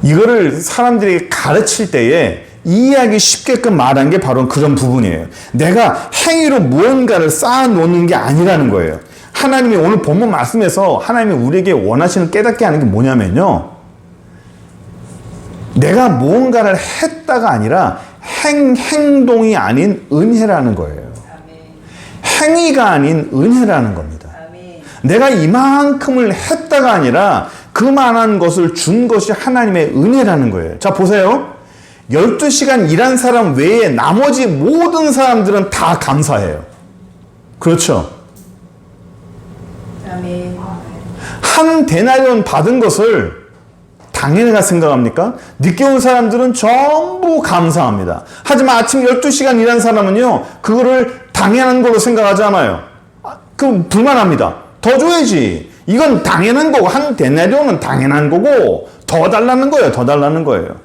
이거를 사람들이 가르칠 때에 이해하기 쉽게끔 말한 게 바로 그런 부분이에요. 내가 행위로 무언가를 쌓아놓는 게 아니라는 거예요. 하나님이 오늘 본문 말씀에서 하나님이 우리에게 원하시는 깨닫게 하는 게 뭐냐면요. 내가 무언가를 했다가 아니라 행동이 아닌 은혜라는 거예요. 행위가 아닌 은혜라는 겁니다. 내가 이만큼을 했다가 아니라 그만한 것을 준 것이 하나님의 은혜라는 거예요. 자, 보세요. 12시간 일한 사람 외에 나머지 모든 사람들은 다 감사해요. 그렇죠? 한 데나리온 받은 것을 당연히 생각합니까? 늦게 온 사람들은 전부 감사합니다. 하지만 아침 12시간 일한 사람은요, 그거를 당연한 걸로 생각하잖아요. 불만합니다. 더 줘야지. 이건 당연한 거고, 한 데나리온은 당연한 거고, 더 달라는 거예요.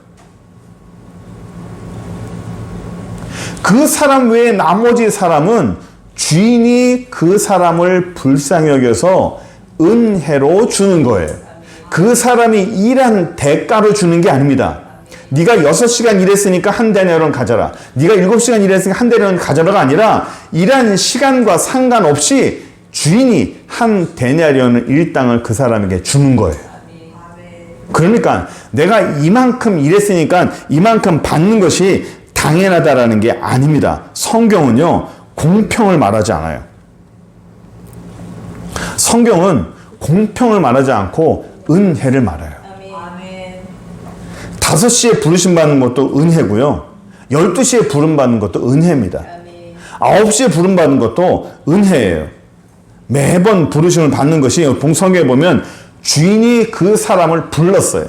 그 사람 외에 나머지 사람은 주인이 그 사람을 불쌍히 여겨서 은혜로 주는 거예요. 그 사람이 일한 대가로 주는 게 아닙니다. 네가 6시간 일했으니까 한 데나리온 가져라. 네가 7시간 일했으니까 한 데나리온 가져라가 아니라 일한 시간과 상관없이 주인이 한 데나리온을 일당을 그 사람에게 주는 거예요. 그러니까 내가 이만큼 일했으니까 이만큼 받는 것이 당연하다라는 게 아닙니다. 성경은요, 공평을 말하지 않아요. 성경은 공평을 말하지 않고 은혜를 말해요. 5시에 부르심 받는 것도 은혜고요. 12시에 부름 받는 것도 은혜입니다. 9시에 부름 받는 것도 은혜예요. 매번 부르심을 받는 것이 성경에 보면 주인이 그 사람을 불렀어요.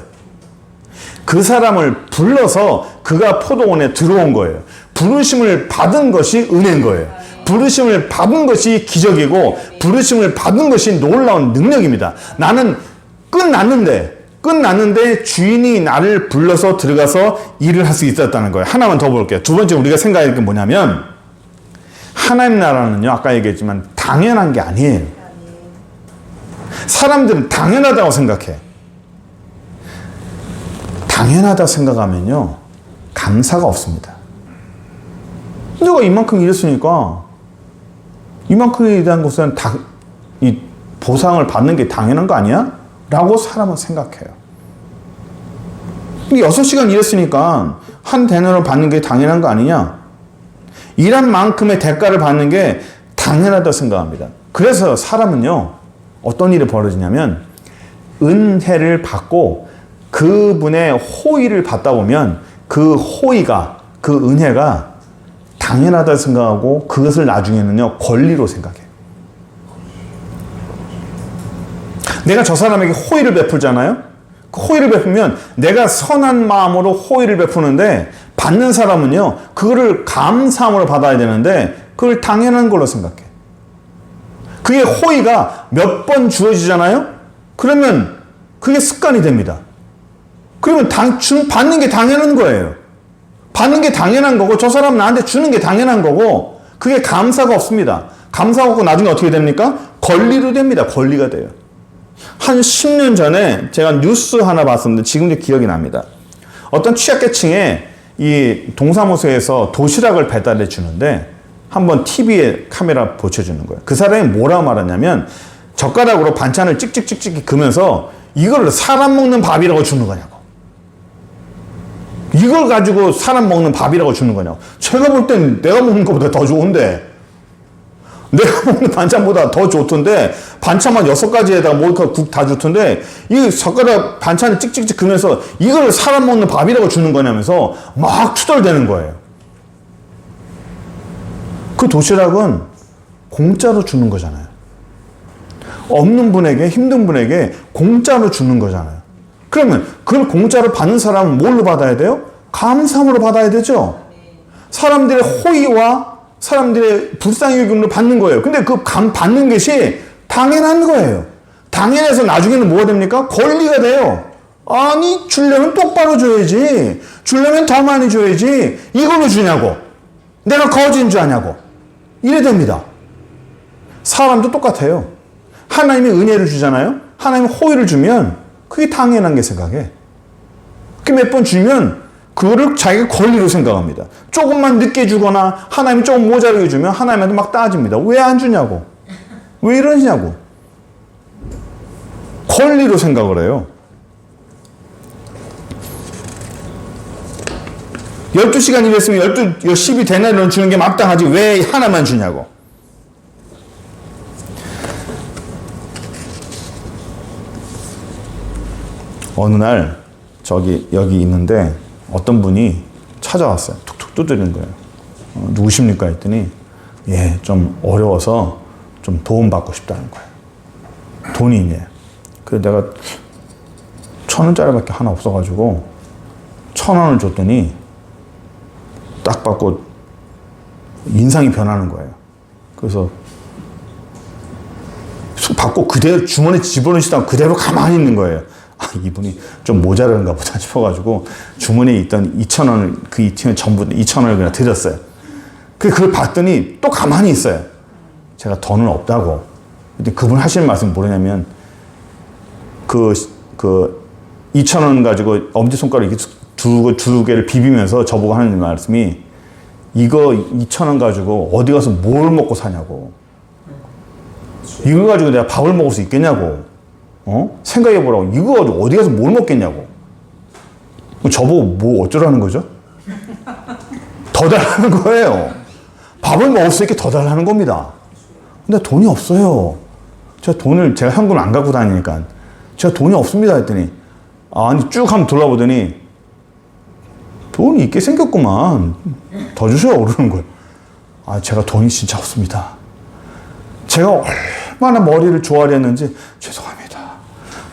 그 사람을 불러서 그가 포도원에 들어온 거예요. 부르심을 받은 것이 은혜인 거예요. 부르심을 받은 것이 기적이고 부르심을 받은 것이 놀라운 능력입니다. 나는 끝났는데 주인이 나를 불러서 들어가서 일을 할 수 있었다는 거예요. 하나만 더 볼게요. 두 번째 우리가 생각할 게 뭐냐면 하나님 나라는요, 아까 얘기했지만 당연한 게 아니에요. 사람들은 당연하다고 생각해. 당연하다 생각하면요, 감사가 없습니다. 내가 이만큼 일했으니까 이만큼에 대한 것은 이 보상을 받는 게 당연한 거 아니야? 라고 사람은 생각해요. 6시간 일했으니까 한 데나리온 받는 게 당연한 거 아니냐? 일한 만큼의 대가를 받는 게 당연하다고 생각합니다. 그래서 사람은요, 어떤 일이 벌어지냐면 은혜를 받고 그분의 호의를 받다 보면 그 호의가, 그 은혜가 당연하다 생각하고 그것을 나중에는요, 권리로 생각해요. 내가 저 사람에게 호의를 베풀잖아요? 그 호의를 베풀면 내가 선한 마음으로 호의를 베푸는데 받는 사람은요, 그거를 감사함으로 받아야 되는데 그걸 당연한 걸로 생각해. 그게 호의가 몇 번 주어지잖아요? 그러면 그게 습관이 됩니다. 그러면 받는 게 당연한 거예요. 받는 게 당연한 거고 저 사람 나한테 주는 게 당연한 거고 그게 감사가 없습니다. 감사가 없고 나중에 어떻게 됩니까? 권리로 됩니다. 권리가 돼요. 한 10년 전에 제가 뉴스 하나 봤었는데 지금도 기억이 납니다. 어떤 취약계층에 이 동사무소에서 도시락을 배달해 주는데 한번 TV에 카메라 보여주는 거예요. 그 사람이 뭐라 말하냐면 젓가락으로 반찬을 찍찍찍찍 그면서 이걸 사람 먹는 밥이라고 주는 거냐고. 이걸 가지고 사람 먹는 밥이라고 주는 거냐고. 제가 볼 땐 내가 먹는 것보다 더 좋은데, 내가 먹는 반찬보다 더 좋던데, 반찬만 6가지에다가 뭐 국 다 좋던데, 이 젓가락 반찬을 찍찍찍 그면서 이걸 사람 먹는 밥이라고 주는 거냐면서 막 투덜대는 거예요. 그 도시락은 공짜로 주는 거잖아요. 없는 분에게, 힘든 분에게 공짜로 주는 거잖아요. 그러면 그걸 공짜로 받는 사람은 뭘로 받아야 돼요? 감사함으로 받아야 되죠. 사람들의 호의와 사람들의 불쌍히 여김으로 받는 거예요. 근데 그 받는 것이 당연한 거예요. 당연해서 나중에는 뭐가 됩니까? 권리가 돼요. 아니, 주려면 똑바로 줘야지. 주려면 더 많이 줘야지. 이걸로 주냐고. 내가 거지인 줄 아냐고. 이래 됩니다. 사람도 똑같아요. 하나님이 은혜를 주잖아요. 하나님이 호의를 주면 그게 당연한 게 생각해. 그 몇 번 주면 그거를 자기가 권리로 생각합니다. 조금만 늦게 주거나 하나님이 조금 모자르게 주면 하나님한테 막 따집니다. 왜 안 주냐고. 왜 이러냐고. 권리로 생각을 해요. 12시간 일했으면 10이 되나리론 주는 게 마땅하지 왜 하나만 주냐고. 어느 날 여기 있는데 어떤 분이 찾아왔어요. 툭툭 두드리는 거예요. 누구십니까? 했더니 예, 좀 어려워서 좀 도움받고 싶다는 거예요. 돈이 있네. 그래서 내가 1,000원짜리밖에 하나 없어가지고 1,000원을 줬더니 딱 받고 인상이 변하는 거예요. 그래서 받고 그대로 주머니에 집어넣으시다가 그대로 가만히 있는 거예요. 아, 이분이 좀 모자란가 보다 싶어가지고 주머니에 있던 2,000원을 그 2,000원 전부 2,000원을 그냥 드렸어요. 그걸 봤더니 또 가만히 있어요. 제가 돈은 없다고. 근데 그분 하시는 말씀이 뭐냐면 그 2,000원 가지고 엄지손가락 이렇게 두 개를 비비면서 저보고 하는 말씀이 이거 2,000원 가지고 어디 가서 뭘 먹고 사냐고. 이거 가지고 내가 밥을 먹을 수 있겠냐고. 생각해보라고. 이거 가지고 어디 가서 뭘 먹겠냐고. 저보고 뭐 어쩌라는 거죠? 더 달라는 거예요. 밥을 먹을 수 있게 더 달라는 겁니다. 근데 돈이 없어요. 제가 현금 안 갖고 다니니까. 제가 돈이 없습니다 했더니, 아니, 쭉 한번 돌아보더니, 돈이 있게 생겼구만. 더 주셔. 그러는 거예요. 아, 제가 돈이 진짜 없습니다. 제가 얼마나 머리를 조아리 했는지, 죄송합니다.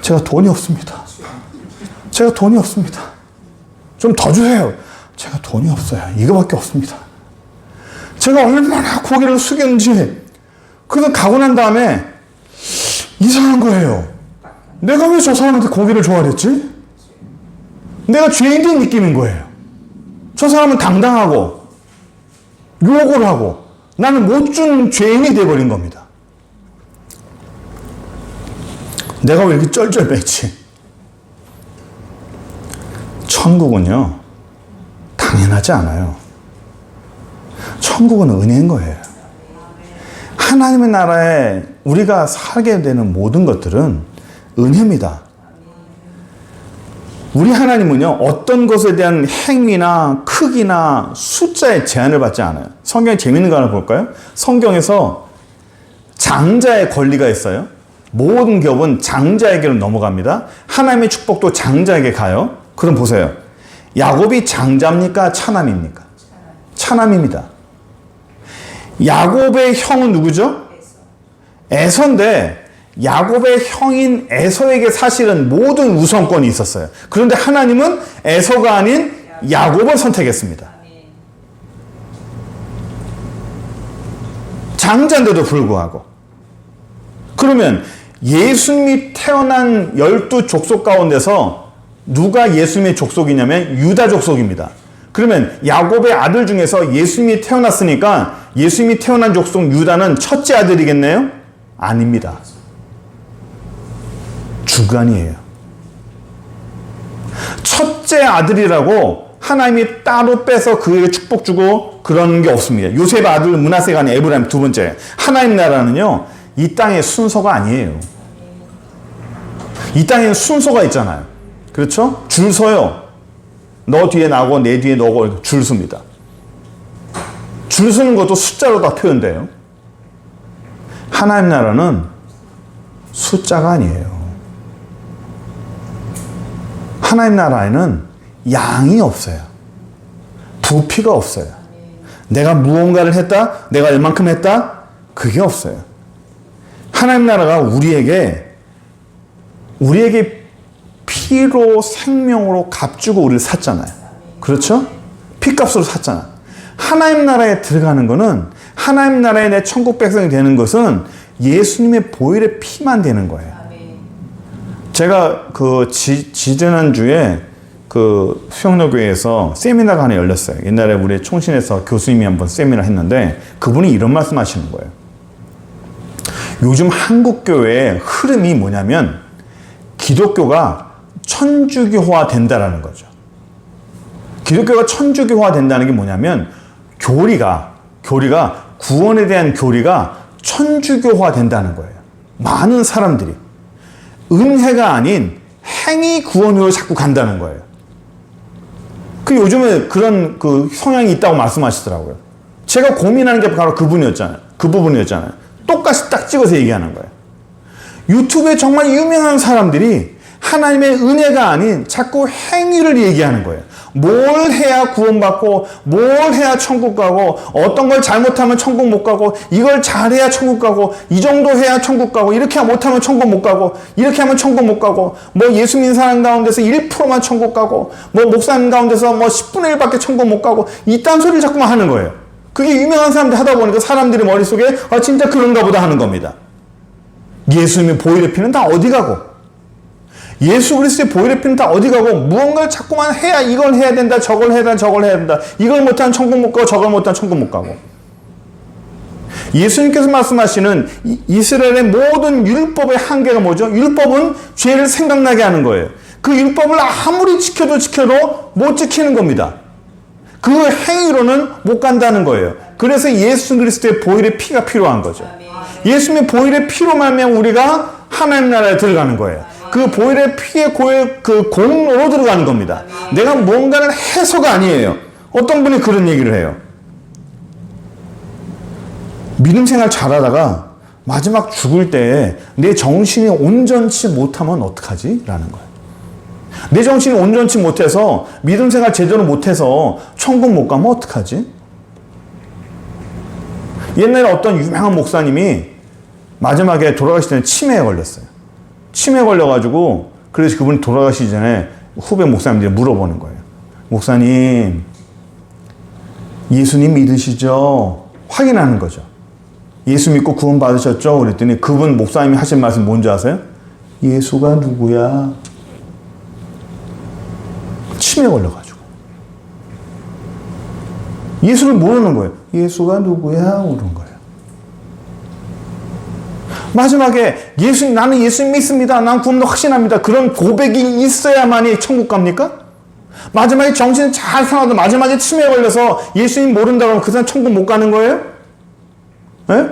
제가 돈이 없습니다. 제가 돈이 없습니다. 좀 더 주세요. 제가 돈이 없어요. 이거밖에 없습니다. 제가 얼마나 고개를 숙였는지, 그래서 가고 난 다음에 이상한 거예요. 내가 왜 저 사람한테 고개를 조아렸지? 내가 죄인된 느낌인 거예요. 저 사람은 당당하고 욕을 하고 나는 못 준 죄인이 돼버린 겁니다. 내가 왜 이렇게 쩔쩔맸지? 천국은요, 당연하지 않아요. 천국은 은혜인 거예요. 하나님의 나라에 우리가 살게 되는 모든 것들은 은혜입니다. 우리 하나님은요, 어떤 것에 대한 행위나 크기나 숫자에 제한을 받지 않아요. 성경에 재밌는 거 하나 볼까요? 성경에서 장자의 권리가 있어요. 모든 기업은 장자에게로 넘어갑니다. 하나님의 축복도 장자에게 가요. 그럼 보세요. 야곱이 장자입니까? 차남입니까? 차남입니다. 야곱의 형은 누구죠? 에서인데 야곱의 형인 에서에게 사실은 모든 우선권이 있었어요. 그런데 하나님은 에서가 아닌 야곱을 선택했습니다. 장자인데도 불구하고. 그러면 예수님이 태어난 12족속 가운데서 누가 예수님의 족속이냐면 유다 족속입니다. 그러면 야곱의 아들 중에서 예수님이 태어났으니까 예수님이 태어난 족속 유다는 첫째 아들이겠네요? 아닙니다. 주간이에요. 첫째 아들이라고 하나님이 따로 빼서 그에게 축복 주고 그런 게 없습니다. 요셉의 아들 므낫세가 아닌 에브라임 두 번째. 하나님 나라는요, 이 땅의 순서가 아니에요. 이 땅에는 순서가 있잖아요. 그렇죠? 줄 서요. 너 뒤에 나고 내 뒤에 너고 줄 섭니다. 줄 서는 것도 숫자로 다 표현돼요. 하나님 나라는 숫자가 아니에요. 하나님 나라에는 양이 없어요. 부피가 없어요. 내가 무언가를 했다, 내가 얼만큼 했다, 그게 없어요. 하나님 나라가 우리에게 피로 생명으로 값주고 우리를 샀잖아요. 그렇죠? 피값으로 샀잖아. 하나님 나라에 들어가는 거는, 하나님 나라에 내 천국 백성이 되는 것은 예수님의 보혈의 피만 되는 거예요. 제가 지지난주에 수영로교회에서 세미나가 하나 열렸어요. 옛날에 우리 총신에서 교수님이 한번 세미나 했는데 그분이 이런 말씀 하시는 거예요. 요즘 한국교회의 흐름이 뭐냐면 기독교가 천주교화 된다라는 거죠. 기독교가 천주교화 된다는 게 뭐냐면 교리가 구원에 대한 교리가 천주교화 된다는 거예요. 많은 사람들이 은혜가 아닌 행위 구원으로 자꾸 간다는 거예요. 요즘에 그런 성향이 있다고 말씀하시더라고요. 제가 고민하는 게 바로 그 부분이었잖아요. 똑같이 딱 찍어서 얘기하는 거예요. 유튜브에 정말 유명한 사람들이 하나님의 은혜가 아닌 자꾸 행위를 얘기하는 거예요. 뭘 해야 구원받고, 뭘 해야 천국 가고, 어떤 걸 잘못하면 천국 못 가고, 이걸 잘해야 천국 가고, 이 정도 해야 천국 가고, 이렇게 못하면 천국 못 가고, 이렇게 하면 천국 못 가고, 예수 믿는 사람 가운데서 1%만 천국 가고, 목사님 가운데서 10분의 1밖에 천국 못 가고, 이딴 소리를 자꾸만 하는 거예요. 그게 유명한 사람들 하다 보니까 사람들이 머릿속에 진짜 그런가 보다 하는 겁니다. 예수님의 보혈의 피는 다 어디 가고, 예수 그리스도의 보혈의 피는 다 어디 가고, 무언가를 자꾸만 해야 이걸 해야 된다, 저걸 해야 된다, 저걸 해야 된다. 이걸 못하면 천국 못 가고, 저걸 못하면 천국 못 가고. 예수님께서 말씀하시는 이스라엘의 모든 율법의 한계가 뭐죠? 율법은 죄를 생각나게 하는 거예요. 그 율법을 아무리 지켜도 못 지키는 겁니다. 그 행위로는 못 간다는 거예요. 그래서 예수 그리스도의 보혈의 피가 필요한 거죠. 예수님의 보혈의 피로 말미암아 우리가 하나님 나라에 들어가는 거예요. 그 보혈의 피의 공로로 들어가는 겁니다. 내가 뭔가를 해서가 아니에요. 어떤 분이 그런 얘기를 해요. 믿음 생활 잘하다가 마지막 죽을 때 내 정신이 온전치 못하면 어떡하지? 라는 거예요. 내 정신이 온전치 못해서 믿음 생활 제대로 못해서 천국 못 가면 어떡하지? 옛날에 어떤 유명한 목사님이 마지막에 돌아가실 때는 치매에 걸렸어요. 치매에 걸려가지고, 그래서 그분이 돌아가시기 전에 후배 목사님들이 물어보는 거예요. 목사님, 예수님 믿으시죠? 확인하는 거죠. 예수 믿고 구원 받으셨죠? 그랬더니 그분 목사님이 하신 말씀 뭔지 아세요? 예수가 누구야? 치매에 걸려가지고. 예수를 모르는 거예요. 예수가 누구야? 그런 거예요. 마지막에 나는 예수 믿습니다. 난 구원도 확신합니다. 그런 고백이 있어야만이 천국 갑니까? 마지막에 정신 잘 상하도 마지막에 치매에 걸려서 예수님 모른다고 하면 그 사람 천국 못 가는 거예요? 네?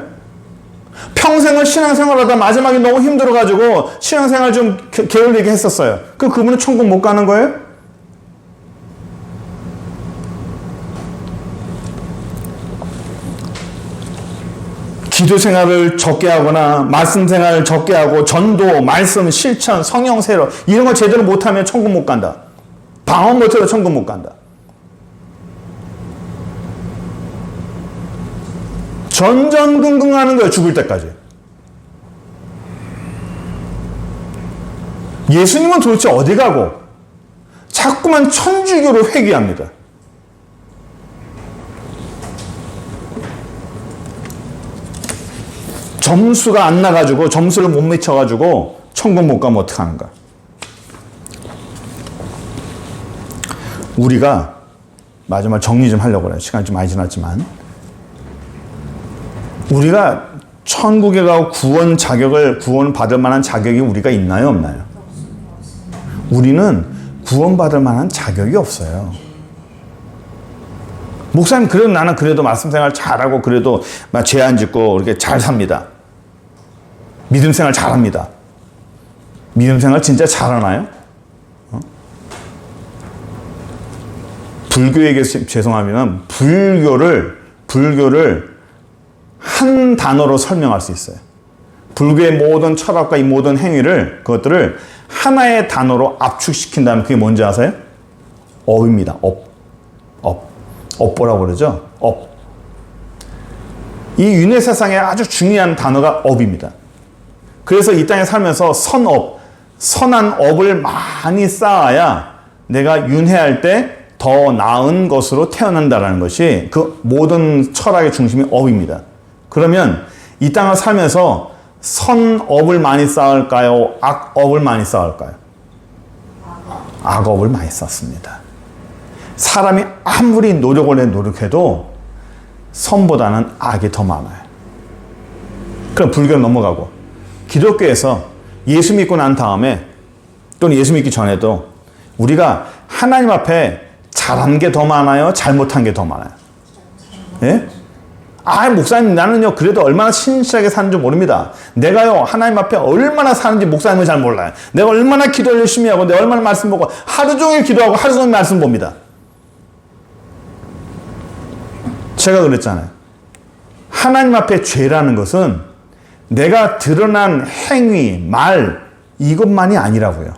평생을 신앙생활하다 마지막에 너무 힘들어가지고 신앙생활 좀 게을리게 했었어요. 그분은 천국 못 가는 거예요? 기도 생활을 적게 하거나 말씀 생활을 적게 하고 전도, 말씀, 실천, 성령 세례 이런 거 제대로 못하면 천국 못 간다. 방언 못해도 천국 못 간다. 전전긍긍하는 거예요. 죽을 때까지. 예수님은 도대체 어디 가고 자꾸만 천주교로 회귀합니다. 점수가 안 나가지고 점수를 못 미쳐가지고 천국 못 가면 어떡하는가. 우리가 마지막 정리 좀 하려고 해요. 시간이 좀 많이 지났지만 우리가 천국에 가고 구원 받을 만한 자격이 우리가 있나요, 없나요? 우리는 구원받을 만한 자격이 없어요. 목사님, 그래도 나는 그래도 말씀 생활 잘하고 그래도 죄 안 짓고 이렇게 잘 삽니다. 믿음 생활 잘합니다. 믿음 생활 진짜 잘하나요? 불교에게 죄송하면 불교를 한 단어로 설명할 수 있어요. 불교의 모든 철학과 이 모든 행위를 그것들을 하나의 단어로 압축시킨다면 그게 뭔지 아세요? 업입니다. 업보라고 그러죠? 업. 이 윤회 세상에 아주 중요한 단어가 업입니다. 그래서 이 땅에 살면서 선한 업을 많이 쌓아야 내가 윤회할 때 더 나은 것으로 태어난다는 것이 그 모든 철학의 중심이 업입니다. 그러면 이 땅을 살면서 선업을 많이 쌓을까요? 악업을 많이 쌓을까요? 악업을 많이 쌓습니다. 사람이 아무리 노력해도 선보다는 악이 더 많아요. 그럼 불교로 넘어가고 기독교에서 예수 믿고 난 다음에 또는 예수 믿기 전에도 우리가 하나님 앞에 잘한 게 더 많아요? 잘못한 게 더 많아요? 예? 목사님, 나는요, 그래도 얼마나 신실하게 사는지 모릅니다. 내가요, 하나님 앞에 얼마나 사는지 목사님은 잘 몰라요. 내가 얼마나 기도를 열심히 하고, 내가 얼마나 말씀 보고, 하루 종일 기도하고, 하루 종일 말씀 봅니다. 제가 그랬잖아요. 하나님 앞에 죄라는 것은 내가 드러난 행위, 말, 이것만이 아니라고요.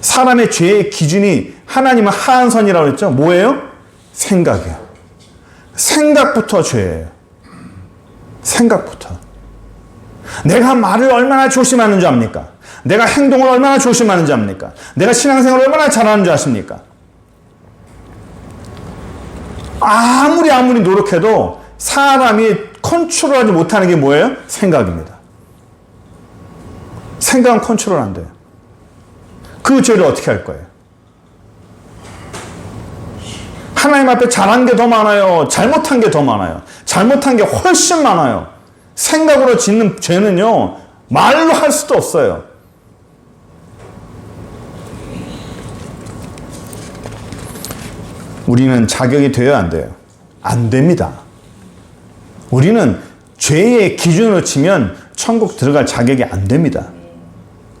사람의 죄의 기준이 하나님은 하한선이라고 했죠. 뭐예요? 생각이에요. 생각부터 죄예요. 생각부터. 내가 말을 얼마나 조심하는 줄 압니까? 내가 행동을 얼마나 조심하는 줄 압니까? 내가 신앙생활을 얼마나 잘하는 줄 아십니까? 아무리 노력해도 사람이 컨트롤하지 못하는 게 뭐예요? 생각입니다. 생각은 컨트롤 안 돼요. 그 죄를 어떻게 할 거예요? 하나님 앞에 잘한 게 더 많아요? 잘못한 게 더 많아요? 잘못한 게 훨씬 많아요. 생각으로 짓는 죄는요, 말로 할 수도 없어요. 우리는 자격이 되어야 안 돼요? 안 됩니다. 우리는 죄의 기준으로 치면 천국 들어갈 자격이 안 됩니다.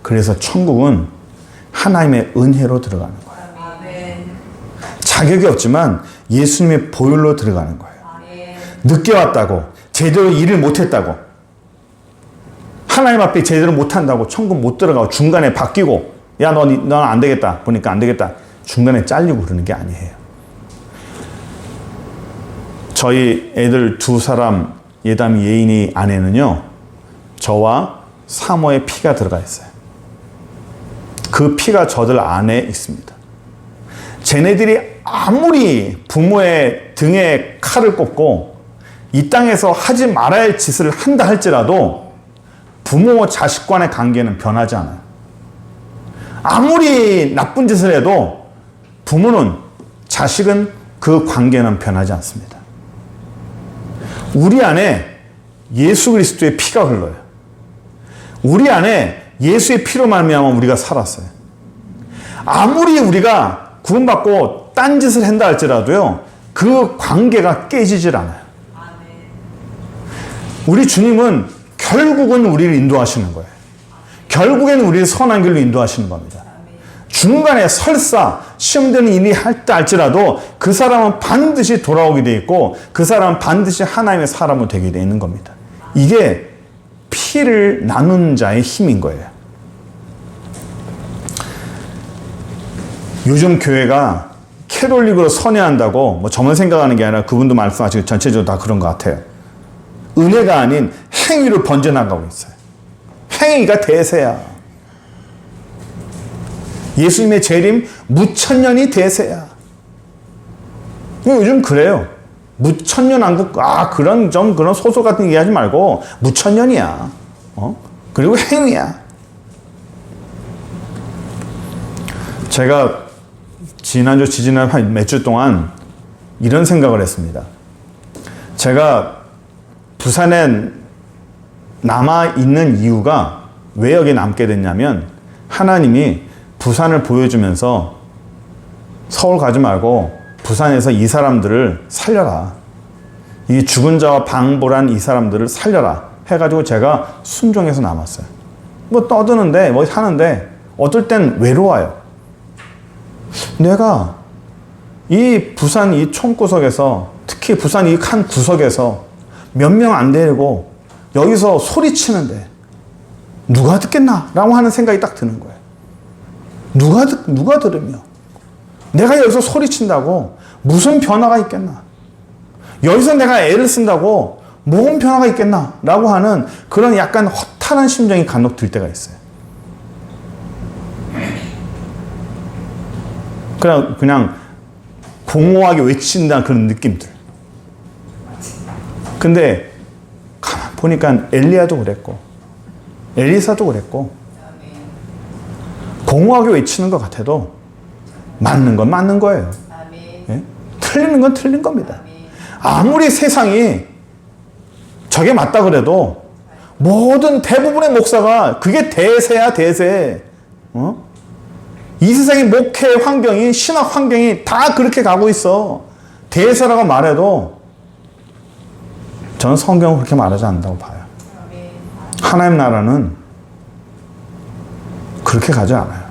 그래서 천국은 하나님의 은혜로 들어가는 거예요. 자격이 없지만 예수님의 보혈로 들어가는 거예요. 늦게 왔다고, 제대로 일을 못했다고, 하나님 앞에 제대로 못한다고 천국 못 들어가고 중간에 바뀌고, 야, 넌 안 되겠다. 보니까 안 되겠다. 중간에 잘리고 그러는 게 아니에요. 저희 애들 두 사람, 예담이 예인이 안에는요, 저와 사모의 피가 들어가 있어요. 그 피가 저들 안에 있습니다. 쟤네들이 아무리 부모의 등에 칼을 꽂고 이 땅에서 하지 말아야 할 짓을 한다 할지라도 부모 자식 간의 관계는 변하지 않아요. 아무리 나쁜 짓을 해도 부모는, 자식은 그 관계는 변하지 않습니다. 우리 안에 예수 그리스도의 피가 흘러요. 우리 안에 예수의 피로 말미암아 우리가 살았어요. 아무리 우리가 구원받고 딴짓을 한다 할지라도요, 그 관계가 깨지질 않아요. 우리 주님은 결국은 우리를 인도하시는 거예요. 결국에는 우리를 선한 길로 인도하시는 겁니다. 중간에 설사 시험되는 일이 할지라도 그 사람은 반드시 돌아오게 돼 있고 그 사람은 반드시 하나님의 사람으로 되게 돼 있는 겁니다. 이게 피를 나눈 자의 힘인 거예요. 요즘 교회가 캐톨릭으로 선회한다고 뭐 저만 생각하는 게 아니라 그분도 말씀하시고 전체적으로 다 그런 것 같아요. 은혜가 아닌 행위로 번져나가고 있어요. 행위가 대세야. 예수님의 재림 무천년이 대세야. 요즘 그래요. 무천년왕국, 그런 소설 같은 얘기 하지 말고 무천년이야. 그리고 행위야. 제가 지난주, 지지난 몇 주 동안 이런 생각을 했습니다. 제가 부산에 남아있는 이유가 왜 여기 남게 됐냐면 하나님이 부산을 보여주면서 서울 가지 말고 부산에서 이 사람들을 살려라. 이 죽은 자와 방불한 이 사람들을 살려라. 해가지고 제가 순종해서 남았어요. 뭐 떠드는데 뭐 하는데 어떨 땐 외로워요. 내가 이 부산 이 총구석에서 특히 부산 이 한 구석에서 몇 명 안 데리고 여기서 소리치는데 누가 듣겠나? 라고 하는 생각이 딱 드는 거예요. 누가 들으며 내가 여기서 소리친다고 무슨 변화가 있겠나? 여기서 내가 애를 쓴다고 무슨 변화가 있겠나? 라고 하는 그런 약간 허탈한 심정이 간혹 들 때가 있어요. 그냥 공허하게 외친다는 그런 느낌들. 근데 가만 보니까 엘리야도 그랬고 엘리사도 그랬고 공허하게 외치는 것 같아도 맞는 건 맞는 거예요. 예? 틀리는 건 틀린 겁니다. 아무리 세상이 저게 맞다 그래도 모든 대부분의 목사가 그게 대세야 대세. 이 세상의 목회 환경이 신학 환경이 다 그렇게 가고 있어. 대세라고 말해도 저는 성경은 그렇게 말하지 않는다고 봐요. 하나님 나라는 그렇게 가지 않아요.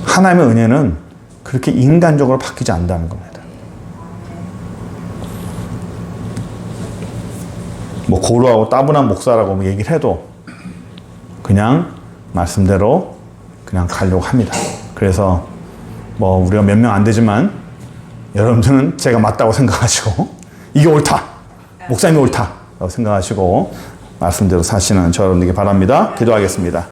하나님의 은혜는 그렇게 인간적으로 바뀌지 않는다는 겁니다. 뭐 고루하고 따분한 목사라고 얘기를 해도 그냥 말씀대로 그냥 가려고 합니다. 그래서 뭐 우리가 몇 명 안 되지만 여러분들은 제가 맞다고 생각하시고 이게 옳다. 목사님이 옳다. 라고 생각하시고 말씀대로 사시는 저 여러분에게 바랍니다. 기도하겠습니다.